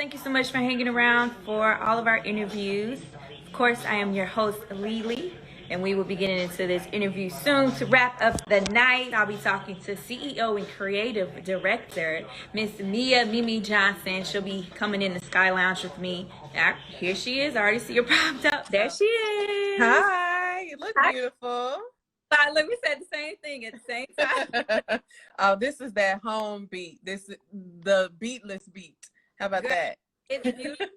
Thank you so much for hanging around for all of our interviews. Of course, I am your host, Lily, and we will be getting into this interview soon. To wrap up the night, I'll be talking to CEO and Creative Director, Miss Mimi Johnson. She'll be coming in the Skyy Lounge with me. Here she is. I already see her popped up. There she is. Hi, you look Hi. beautiful. Look, we said the same thing at the same time. Oh, this is that home beat. This is the beatless beat. How about Girl, that? it's beautiful.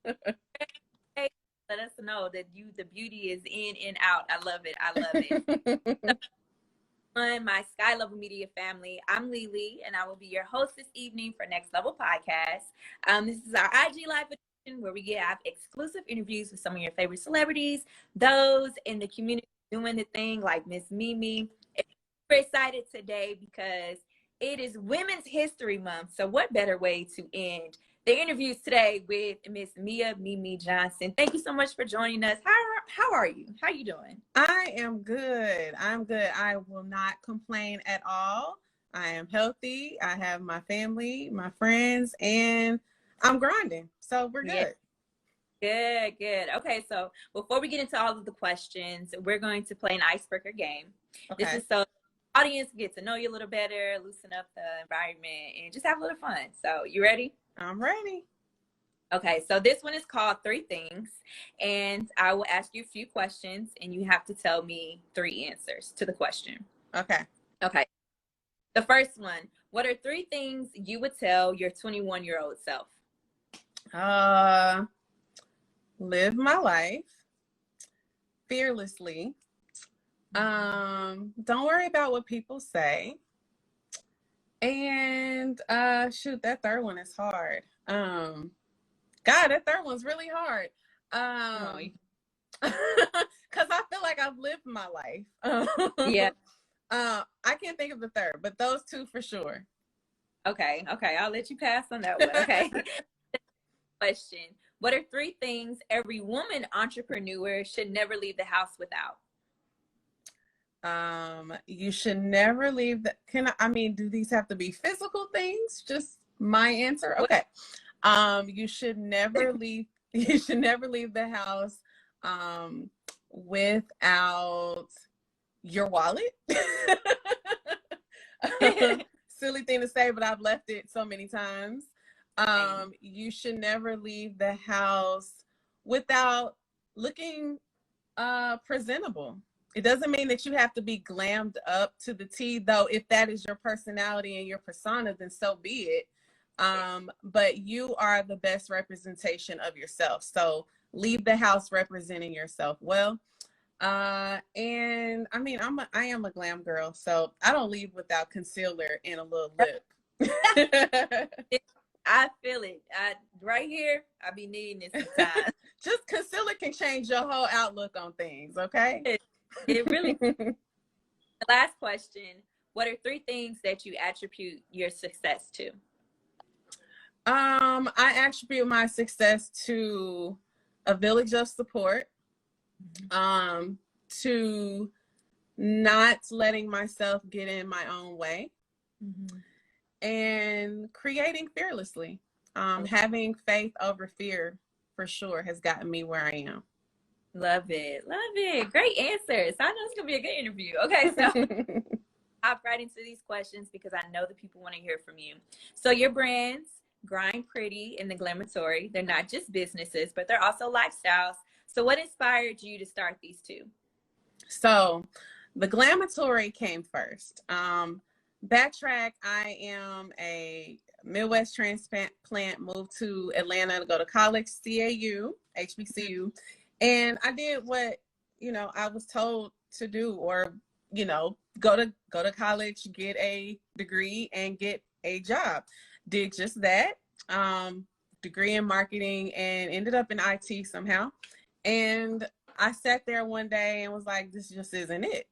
Let us know that the beauty is in and out. I love it. I love it. My Skyy Level Media family. I'm Lily, and I will be your host this evening for Next Level Podcast. This is our IG Live edition where we have exclusive interviews with some of your favorite celebrities, those in the community doing the thing like Miss Mimi. We're excited today because it is Women's History Month. So what better way to end the interviews today with Miss Mimi Johnson. Thank you so much for joining us. How are you? How are you doing? I am good. I'm good. I will not complain at all. I am healthy. I have my family, my friends, and I'm grinding. So we're good. Yeah. Good. Okay, so before we get into all of the questions, we're going to play an icebreaker game. Okay. This is so the audience get to know you a little better, loosen up the environment, and just have a little fun. So you ready? I'm ready. Okay, so this one is called Three Things, and I will ask you a few questions, and you have to tell me three answers to the question. Okay. Okay. The first one, what are three things you would tell your 21-year-old self? Live my life fearlessly. Don't worry about what people say. And shoot, that third one is hard. God, that third one's really hard. Because I feel like I've lived my life. Yeah. I can't think of the third, but those two for sure. Okay, I'll let you pass on that one. Okay. Question. What are three things every woman entrepreneur should never leave the house without? You should never leave the, do these have to be physical things? Just my answer? Okay. You should never leave the house without your wallet. Silly thing to say, but I've left it so many times. You should never leave the house without looking presentable. It doesn't mean that you have to be glammed up to the T, though. If that is your personality and your persona, then so be it. But you are the best representation of yourself. So leave the house representing yourself well. And I am a glam girl, so I don't leave without concealer and a little lip. I feel it. Right here, I be needing this sometimes. Just concealer can change your whole outlook on things, okay? It really. The last question, what are three things that you attribute your success to? I attribute my success to a village of support, to not letting myself get in my own way, and creating fearlessly. Having faith over fear for sure has gotten me where I am. Love it. Great answers. I know it's gonna be a good interview. Okay, so I'll right into these questions because I know that people want to hear from you. So your brands, Grind Pretty and the Glamatory, they're not just businesses, but they're also lifestyles. So what inspired you to start these two? So the Glamatory came first. Backtrack, I am a Midwest transplant, moved to Atlanta to go to college, CAU, HBCU. And I did what, I was told to do, or, go to college, get a degree and get a job. Did just that, degree in marketing, and ended up in IT somehow. And I sat there one day and was like, this just isn't it.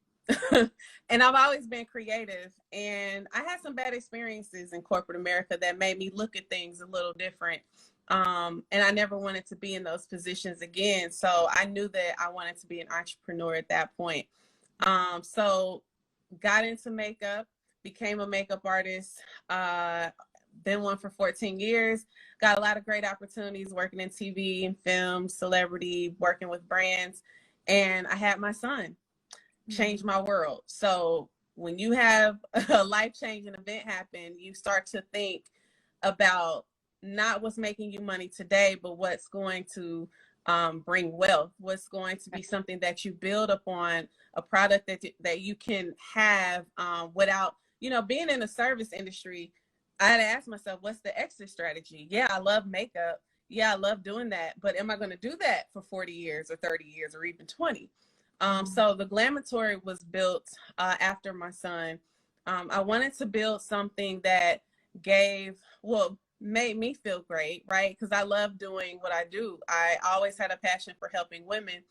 And I've always been creative, and I had some bad experiences in corporate America that made me look at things a little different. And I never wanted to be in those positions again. So I knew that I wanted to be an entrepreneur at that point. So got into makeup, became a makeup artist, been one for 14 years. Got a lot of great opportunities working in TV and film, celebrity, working with brands. And I had my son. Changed my world. So when you have a life-changing event happen, you start to think about not what's making you money today, but what's going to bring wealth, what's going to be something that you build upon, a product that you can have without, being in the service industry. I had to ask myself, what's the exit strategy? Yeah, I love makeup. Yeah, I love doing that. But am I going to do that for 40 years or 30 years or even 20? So the Glamatory was built after my son. I wanted to build something that made me feel great, right? Because I love doing what I do. I always had a passion for helping women.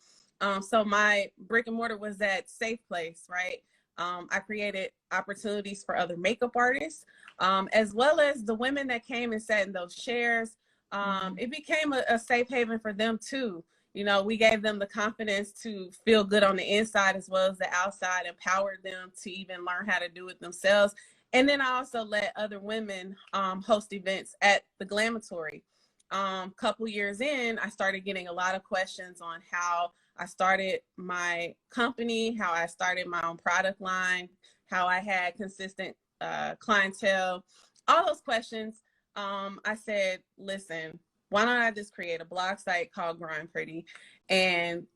So my brick and mortar was that safe place, right? I created opportunities for other makeup artists, as well as the women that came and sat in those chairs. It became a safe haven for them too. We gave them the confidence to feel good on the inside as well as the outside, empowered them to even learn how to do it themselves. And then I also let other women host events at the Glamatory. Couple years in, I started getting a lot of questions on how I started my company, how I started my own product line, how I had consistent clientele, all those questions. I said, listen, why don't I just create a blog site called Grind Pretty and,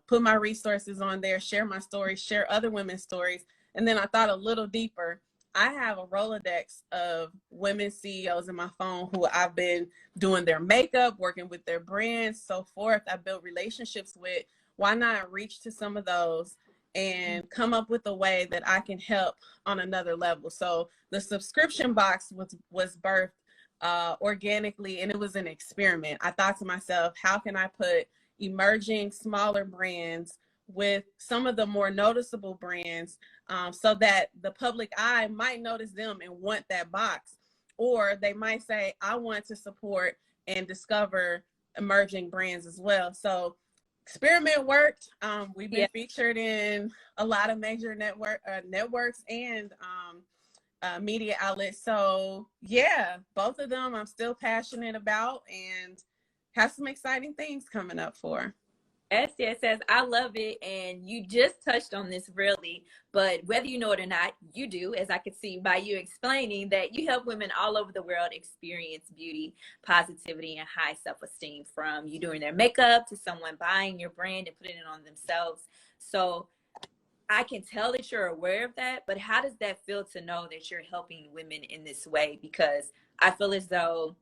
put my resources on there, share my stories, share other women's stories. And then I thought a little deeper. I have a Rolodex of women CEOs in my phone who I've been doing their makeup, working with their brands, so forth. I built relationships with. Why not reach to some of those and come up with a way that I can help on another level? So the subscription box was birthed organically, and it was an experiment. I thought to myself, how can I put emerging smaller brands with some of the more noticeable brands so that the public eye might notice them and want that box, or they might say, I want to support and discover emerging brands as well. So experiment worked. We've been featured in a lot of major networks and media outlets. So yeah, both of them I'm still passionate about and have some exciting things coming up for. Yes. I love it. And you just touched on this really, but whether you know it or not, you do, as I could see by you explaining that you help women all over the world experience beauty, positivity, and high self-esteem, from you doing their makeup to someone buying your brand and putting it on themselves. So I can tell that you're aware of that, but how does that feel to know that you're helping women in this way? Because I feel as though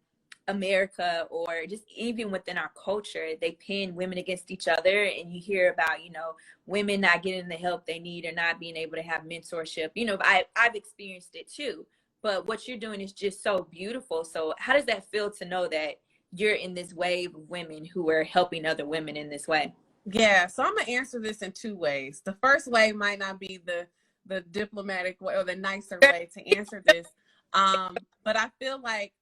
America, or just even within our culture, they pin women against each other, and you hear about, women not getting the help they need or not being able to have mentorship. I've experienced it too, but what you're doing is just so beautiful. So how does that feel to know that you're in this wave of women who are helping other women in this way? Yeah, so I'm gonna answer this in two ways. The first way might not be the diplomatic way or the nicer way to answer this. But I feel like,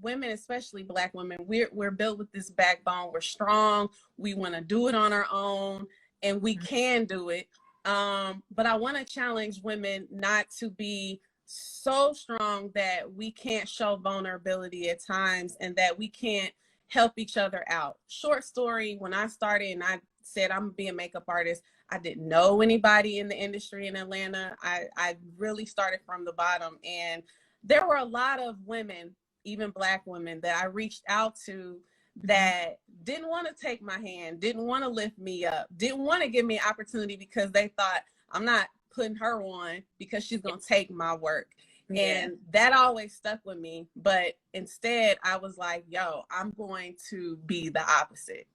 women, especially Black women, we're built with this backbone. We're strong. We want to do it on our own, and we can do it. But I want to challenge women not to be so strong that we can't show vulnerability at times and that we can't help each other out. Short story, when I started and I said I'm gonna be a makeup artist, I didn't know anybody in the industry in Atlanta. I really started from the bottom, and there were a lot of women, even Black women, that I reached out to that didn't want to take my hand, didn't want to lift me up, didn't want to give me an opportunity because they thought, I'm not putting her on because she's going to take my work. And that always stuck with me. But instead, I was like, yo, I'm going to be the opposite.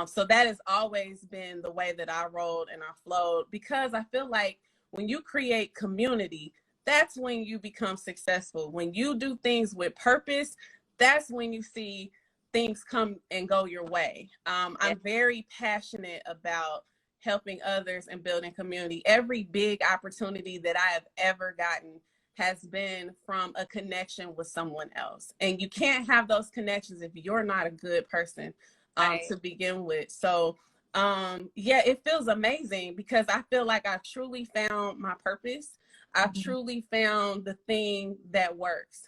So that has always been the way that I rolled and I flowed, because I feel like when you create community, that's when you become successful. When you do things with purpose, that's when you see things come and go your way. I'm very passionate about helping others and building community. Every big opportunity that I have ever gotten has been from a connection with someone else. And you can't have those connections if you're not a good person to begin with. So it feels amazing because I feel like I've truly found my purpose. I've truly found the thing that works.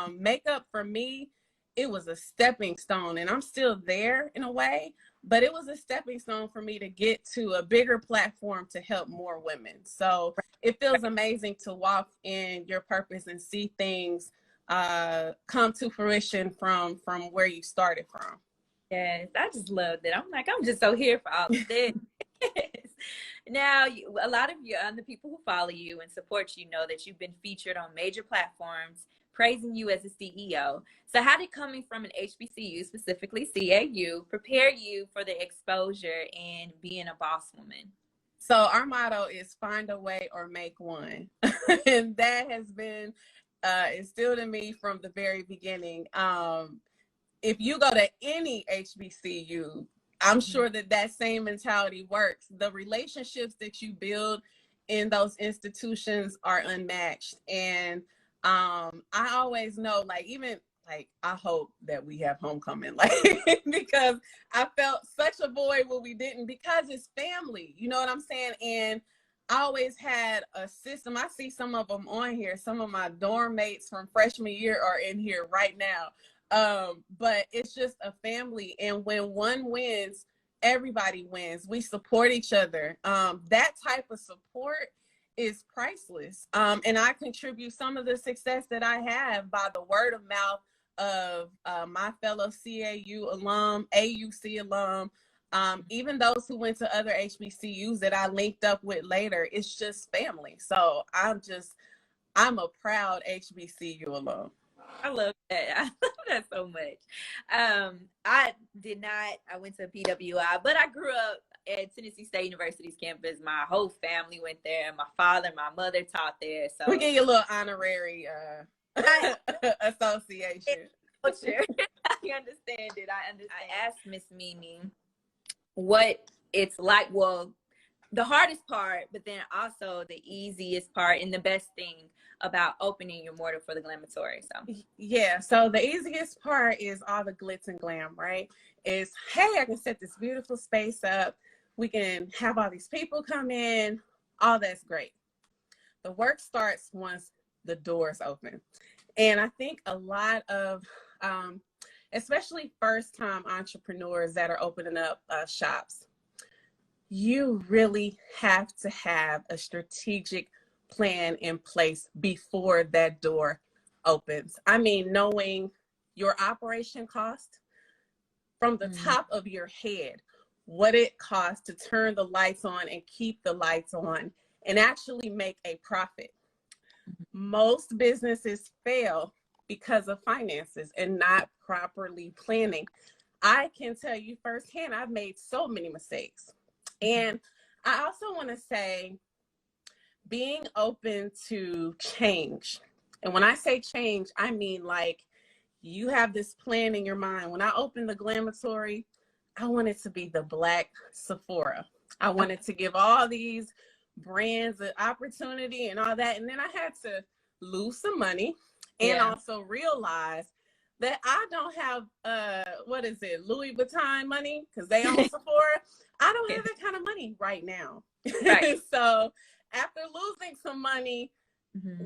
Makeup for me, it was a stepping stone, and I'm still there in a way, but it was a stepping stone for me to get to a bigger platform to help more women. So it feels amazing to walk in your purpose and see things come to fruition from where you started from. Yes, I just love that. I'm like, I'm just so here for all of this. Now, a lot of you and the people who follow you and support you know that you've been featured on major platforms praising you as a CEO. So how did coming from an HBCU, specifically CAU, prepare you for the exposure and being a boss woman? So our motto is find a way or make one. And that has been instilled in me from the very beginning. If you go to any HBCU, I'm sure that same mentality works. The relationships that you build in those institutions are unmatched. And I always know, like, even like, I hope that we have homecoming, like, because I felt such a void when we didn't, because it's family, you know what I'm saying? And I always had a system. I see some of them on here. Some of my dorm mates from freshman year are in here right now. But it's just a family. And when one wins, everybody wins. We support each other. That type of support is priceless. And I contribute some of the success that I have by the word of mouth of my fellow CAU alum, AUC alum, even those who went to other HBCUs that I linked up with later. It's just family. So I'm a proud HBCU alum. I love that. I love that so much. I went to PWI, but I grew up at Tennessee State University's campus. My whole family went there. My father, my mother taught there. So we get you a little honorary association. Sure. I understand it. I understand. I asked Miss Mimi what it's like. Well, the hardest part, but then also the easiest part and the best thing about opening your mortar for the Glamatory. So yeah, so the easiest part is all the glitz and glam, right? Is, hey, I can set this beautiful space up. We can have all these people come in. All that's great. The work starts once the doors open. And I think a lot of, especially first-time entrepreneurs that are opening up shops, you really have to have a strategic plan in place before that door opens. I mean, knowing your operation cost from the top of your head, what it costs to turn the lights on and keep the lights on and actually make a profit. Most businesses fail because of finances and not properly planning. I can tell you firsthand, I've made so many mistakes. And I also want to say, being open to change. And when I say change, I mean, like, you have this plan in your mind. When I opened the Glamatory, I wanted to be the Black Sephora. I wanted to give all these brands an opportunity and all that. And then I had to lose some money and also realize that I don't have, Louis Vuitton money, because they own Sephora. I don't have that kind of money right now. Right. So after losing some money,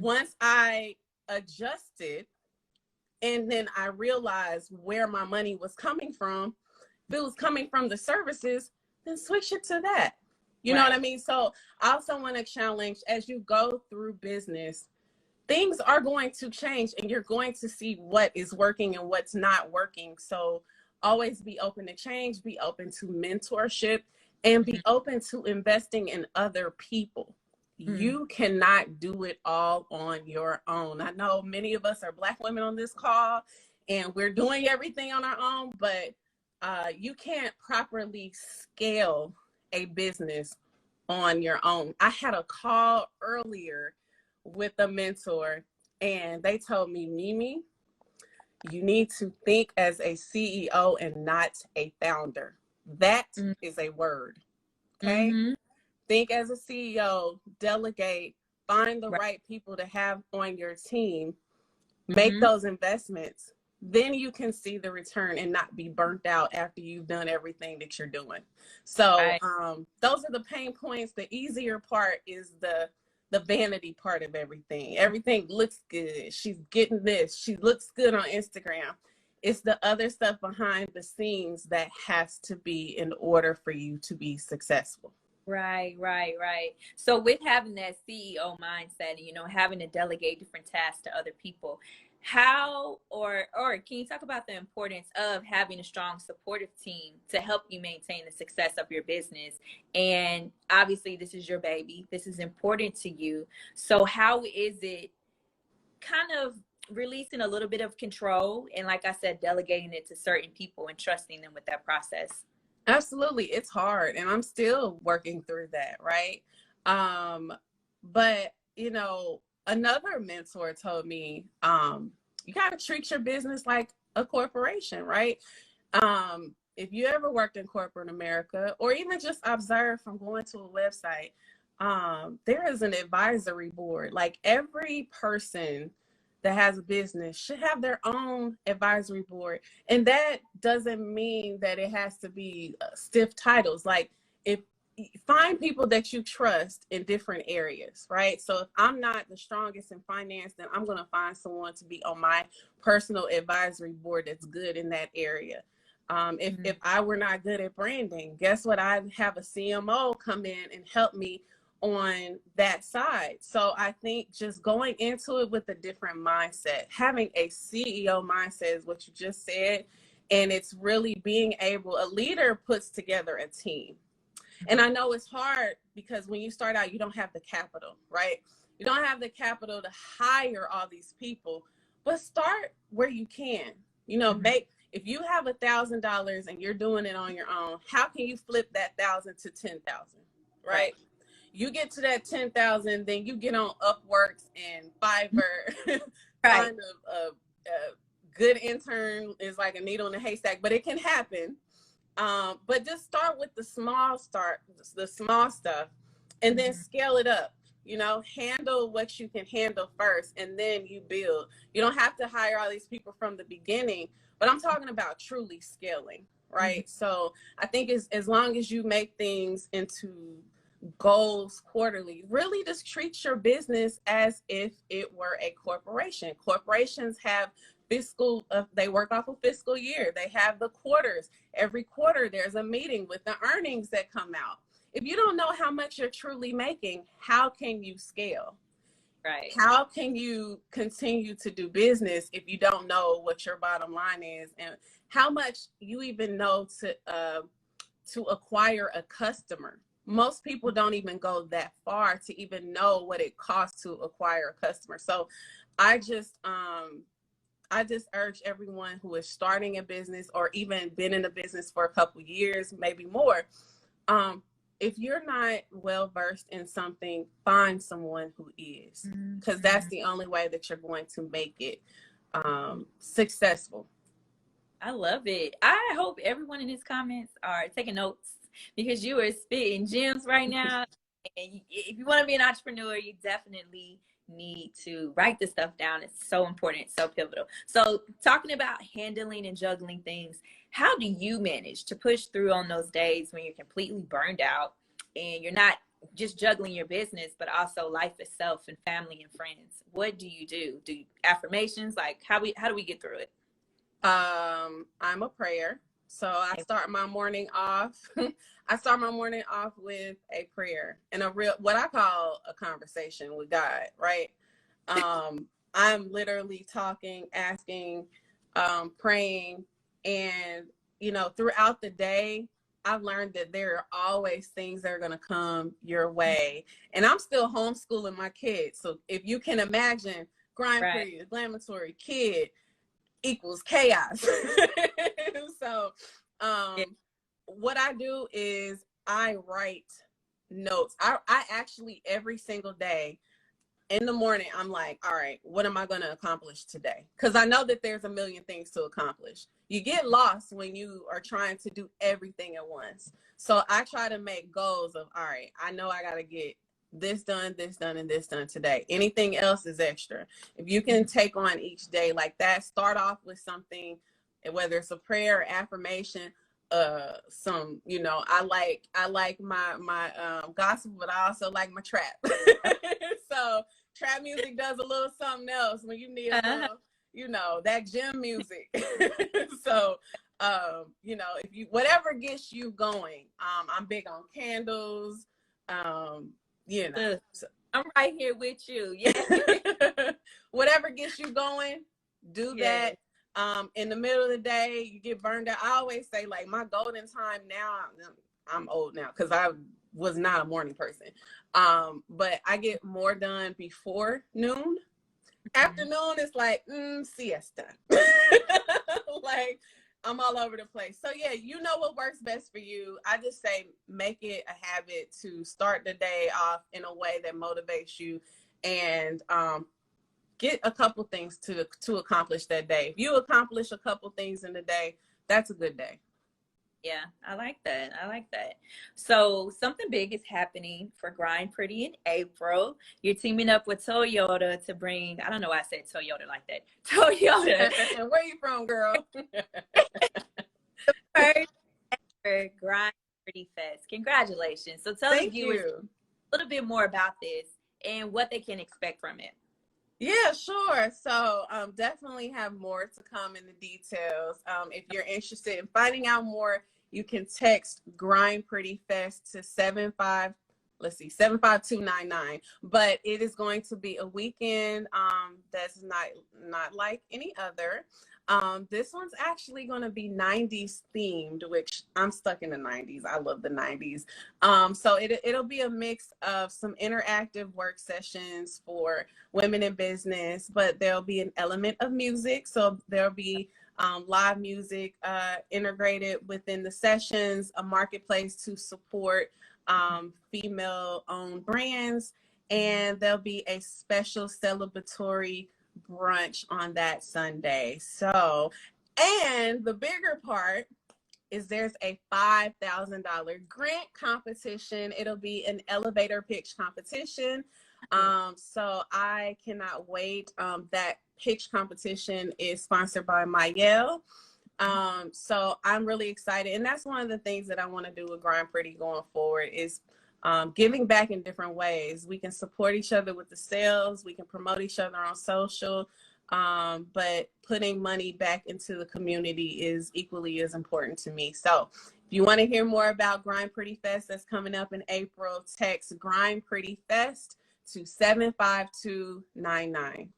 once I adjusted and then I realized where my money was coming from, if it was coming from the services, then switch it to that. You know what I mean? So I also want to challenge, as you go through business, things are going to change and you're going to see what is working and what's not working. So always be open to change, be open to mentorship, and be open to investing in other people. You cannot do it all on your own. I know many of us are Black women on this call and we're doing everything on our own, but you can't properly scale a business on your own. I had a call earlier with a mentor and they told me, Mimi, you need to think as a CEO and not a founder. That is a word. Okay. Think as a CEO, delegate, find the right people to have on your team, make those investments. Then you can see the return and not be burnt out after you've done everything that you're doing. So those are the pain points. The easier part is the the vanity part of everything. Everything looks good. She's getting this. She looks good on Instagram. It's the other stuff behind the scenes that has to be in order for you to be successful. Right, right, right. So with having that CEO mindset and, having to delegate different tasks to other people, how or can you talk about the importance of having a strong supportive team to help you maintain the success of your business? And obviously this is your baby. This is important to you. So how is it kind of releasing a little bit of control and, like I said, delegating it to certain people and trusting them with that process? Absolutely. It's hard, and I'm still working through that, right? But another mentor told me, you got to treat your business like a corporation, right? If you ever worked in corporate America, or even just observe from going to a website, there is an advisory board. Like, every person that has a business should have their own advisory board. And that doesn't mean that it has to be stiff titles. Like, if find people that you trust in different areas, right? So if I'm not the strongest in finance, then I'm going to find someone to be on my personal advisory board that's good in that area. If I were not good at branding, guess what? I'd have a CMO come in and help me on that side. So I think just going into it with a different mindset, having a CEO mindset is what you just said. And it's really being able, a leader puts together a team. And I know it's hard because when you start out, you don't have the capital, right? You don't have the capital to hire all these people, but start where you can. If you have $1,000 and you're doing it on your own, how can you flip that 1,000 to 10,000, right? You get to that 10,000, then you get on Upworks and Fiverr. Find a good intern is like a needle in a haystack, but it can happen. But just start with the small stuff, and then scale it up. Handle what you can handle first, and then you build. You don't have to hire all these people from the beginning, but I'm talking about truly scaling, right? So I think as long as you make things into goals quarterly, really just treat your business as if it were a corporation. Corporations have fiscal, they work off a fiscal year. They have the quarters. Every quarter there's a meeting with the earnings that come out. If you don't know how much you're truly making, how can you scale? Right. How can you continue to do business if you don't know what your bottom line is, and how much you even know to acquire a customer? Most people don't even go that far to even know what it costs to acquire a customer. So I just urge everyone who is starting a business or even been in a business for a couple years, maybe more, if you're not well versed in something, find someone who is, because that's the only way that you're going to make it successful. I love it. I hope everyone in his comments are taking notes, because you are spitting gems right now. And if you want to be an entrepreneur, you definitely need to write this stuff down. It's so important, so pivotal. So talking about handling and juggling things, how do you manage to push through on those days when you're completely burned out and you're not just juggling your business, but also life itself and family and friends? What do you do? Do affirmations? Like, how do we get through it? I'm a prayer. So I start my morning off. I start my morning off with a prayer and what I call a conversation with God, right? I'm literally talking, asking, praying, and throughout the day, I've learned that there are always things that are going to come your way. And I'm still homeschooling my kids. So if you can imagine, grind period, Glamatory, kid equals chaos. So what I do is I write notes. I actually, every single day in the morning, I'm like, all right, what am I going to accomplish today? Because I know that there's a million things to accomplish. You get lost when you are trying to do everything at once. So I try to make goals of, all right, I know I got to get this done, and this done today. Anything else is extra. If you can take on each day like that, start off with something, whether it's a prayer or affirmation, some, you know, I like my gospel, but I also like my trap. So trap music does a little something else when you need a little, you know, that gym music. So you know, if you, whatever gets you going, I'm big on candles, you know, so. I'm right here with you. Yeah. Whatever gets you going, do that. In the middle of the day, you get burned out. I always say, like, my golden time now, I'm old now because I was not a morning person. But I get more done before noon. Afternoon is like siesta. Like, I'm all over the place. So yeah, you know what works best for you. I just say make it a habit to start the day off in a way that motivates you, and get a couple things to accomplish that day. If you accomplish a couple things in the day, that's a good day. Yeah, I like that. I like that. So something big is happening for Grind Pretty in April. You're teaming up with Toyota to bring, I don't know why I said Toyota like that. Toyota. And where you from, girl? First ever Grind Pretty Fest. Congratulations. So tell the viewers a little bit more about this and what they can expect from it. Yeah, sure. So definitely have more to come in the details. If you're interested in finding out more, you can text Grind Pretty Fest to 75299. But it is going to be a weekend that's not like any other. This one's actually going to be 90s themed, which I'm stuck in the 90s. I love the 90s. So it'll be a mix of some interactive work sessions for women in business, but there'll be an element of music. So there'll be live music integrated within the sessions, a marketplace to support female-owned brands, and there'll be a special celebratory brunch on that Sunday. So, and the bigger part is there's a $5,000 grant competition. It'll be an elevator pitch competition. So I cannot wait. That pitch competition is sponsored by Mayel. So I'm really excited. And that's one of the things that I want to do with Grind Pretty going forward is giving back in different ways. We can support each other with the sales. We can promote each other on social. But putting money back into the community is equally as important to me. So if you want to hear more about Grind Pretty Fest that's coming up in April, text Grind Pretty Fest to 75299.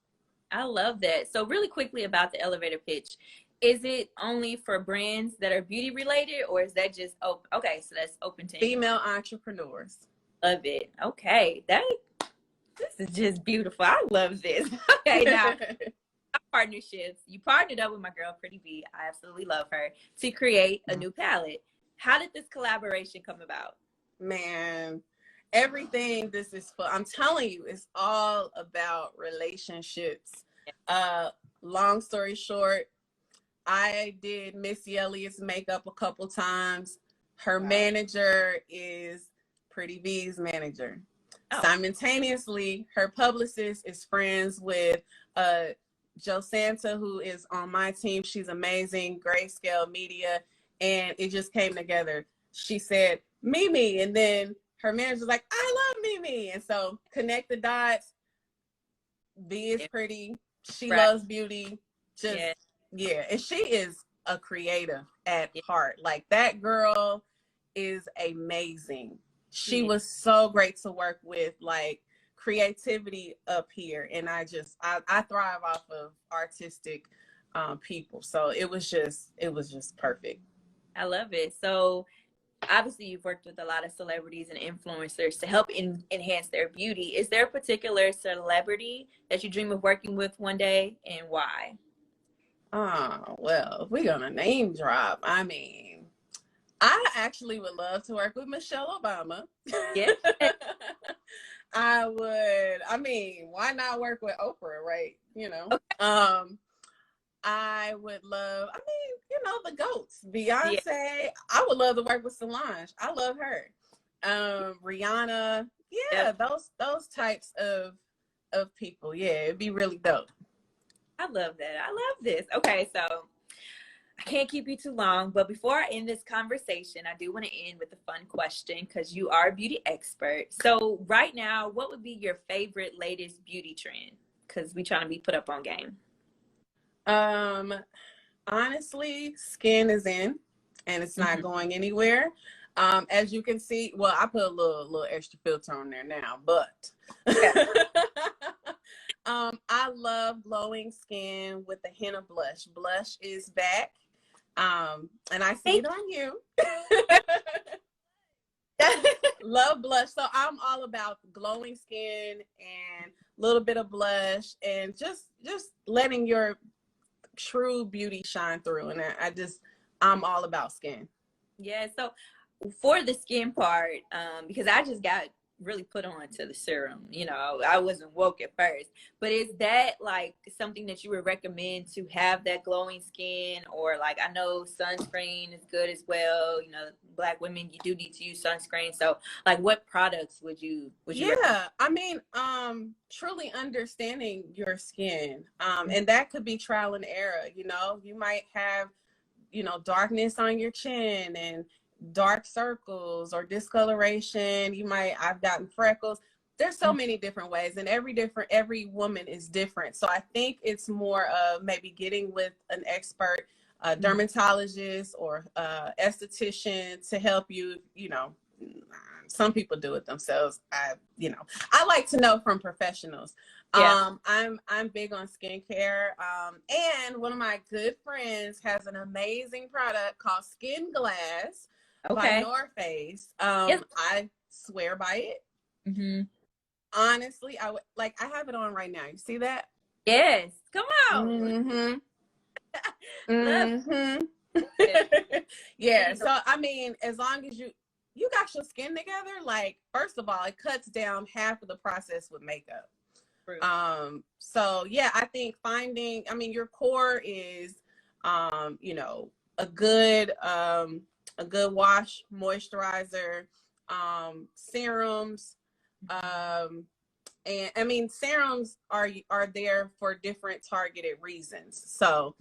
I love that. So really quickly about the elevator pitch. Is it only for brands that are beauty related, or is that just open? Okay, so that's open to female entrepreneurs. Love it. Okay, this is just beautiful. I love this. Okay, now partnerships. You partnered up with my girl Pretty B. I absolutely love her to create a new palette. How did this collaboration come about? Man, everything this is for. I'm telling you, it's all about relationships. Long story short, I did Missy Elliott's makeup a couple times. Her manager is Pretty B's manager. Simultaneously, her publicist is friends with Joe Santa, who is on my team. She's amazing, Grayscale Media, and it just came together. She said, Mimi, and then her manager's like, I love Mimi. And so connect the dots. B is pretty. She loves beauty. Just yeah, and she is a creative at heart. Like, that girl is amazing. She was so great to work with, like, creativity up here. And I thrive off of artistic people. So it was just perfect. I love it. So obviously you've worked with a lot of celebrities and influencers to help enhance their beauty. Is there a particular celebrity that you dream of working with one day, and why? Oh, well, if we're going to name drop, I mean, I actually would love to work with Michelle Obama. Yeah. I would. I mean, why not work with Oprah, right? You know, I would love, I mean, you know, the GOATs, Beyonce. Yeah. I would love to work with Solange. I love her. Rihanna. Yeah, those types of people. Yeah, it'd be really dope. I love that. I love this. Okay, so I can't keep you too long, but before I end this conversation, I do want to end with a fun question because you are a beauty expert. So right now, what would be your favorite latest beauty trend? Because we trying to be put up on game. Honestly, skin is in and it's not going anywhere. As you can see, well, I put a little extra filter on there now, but I love glowing skin with a hint of blush. Blush is back. And I see it on you. Love blush. So I'm all about glowing skin and a little bit of blush and just letting your true beauty shine through. And I'm all about skin. Yeah. So for the skin part, because I just got really put on to the serum, you know, I wasn't woke at first, but is that like something that you would recommend to have that glowing skin? Or like, I know sunscreen is good as well, you know, Black women, you do need to use sunscreen. So like, what products would you recommend? I mean, truly understanding your skin, and that could be trial and error. You know, you might have, you know, darkness on your chin and dark circles or discoloration. I've gotten freckles. There's so many different ways, and every woman is different. So I think it's more of maybe getting with an expert, dermatologist or esthetician to help you. You know, some people do it themselves. I like to know from professionals. Yeah. I'm big on skincare. And one of my good friends has an amazing product called Skin Glass by North Face. Yes. I swear by it. Honestly, I have it on right now. You see that? Yes. Come on. Love it. Yeah. So I mean, as long as you got your skin together, like, first of all, it cuts down half of the process with makeup. True. So yeah, I think your core is, you know, a good wash, moisturizer, serums, and I mean, serums are there for different targeted reasons. So,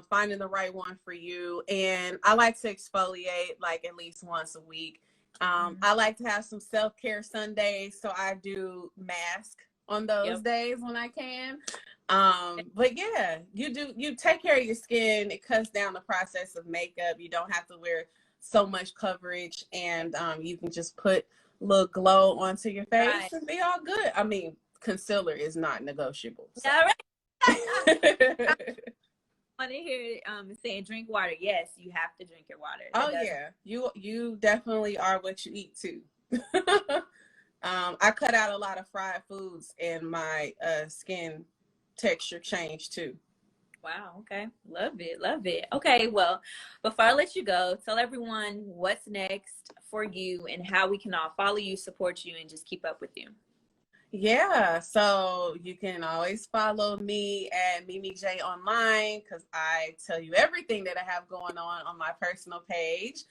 finding the right one for you. And I like to exfoliate like at least once a week. I like to have some self-care Sundays, so I do mask on those days when I can. But yeah, you take care of your skin. It cuts down the process of makeup. You don't have to wear so much coverage, and you can just put a little glow onto your face and be all good. I mean, concealer is not negotiable. So. All right. I want to hear saying drink water. Yes, you have to drink your water. Yeah, you definitely are what you eat too. I cut out a lot of fried foods, and my skin texture changed too. Wow. Okay. Love it. Love it. Okay. Well, before I let you go, tell everyone what's next for you and how we can all follow you, support you, and just keep up with you. Yeah. So you can always follow me at Mimi J Online, because I tell you everything that I have going on my personal page.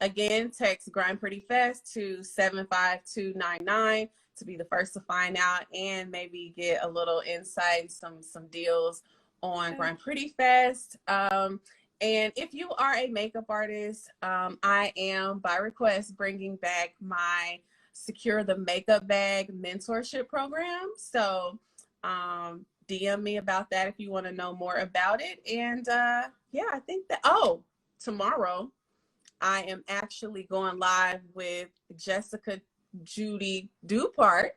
Again, text Grind Pretty Fest to 75299 to be the first to find out and maybe get a little insight, some deals on Grind Pretty Fest. And if you are a makeup artist, I am, by request, bringing back my Secure the Makeup Bag mentorship program. So DM me about that if you want to know more about it. And yeah, I think that, tomorrow I am actually going live with Jessica Judy Dupart.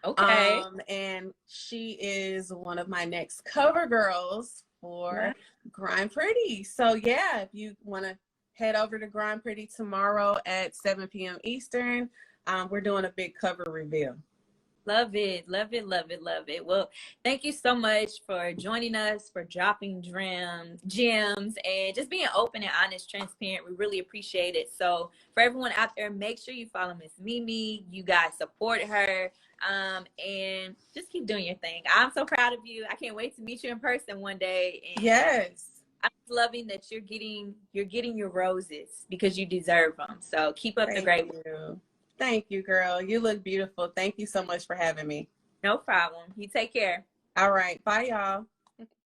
Okay. And she is one of my next cover girls for Grind Pretty. So yeah, if you want to head over to Grind Pretty tomorrow at 7 p.m. Eastern, we're doing a big cover reveal. Love it. Love it. Love it. Love it. Well, thank you so much for joining us, for dropping gems, and just being open and honest, transparent. We really appreciate it. So for everyone out there, make sure you follow Miss Mimi. You guys support her. And just keep doing your thing. I'm so proud of you. I can't wait to meet you in person one day. And yes. I'm loving that you're getting your roses because you deserve them. So keep up the great work. Thank you, girl. You look beautiful. Thank you so much for having me. No problem. You take care. All right. Bye, y'all.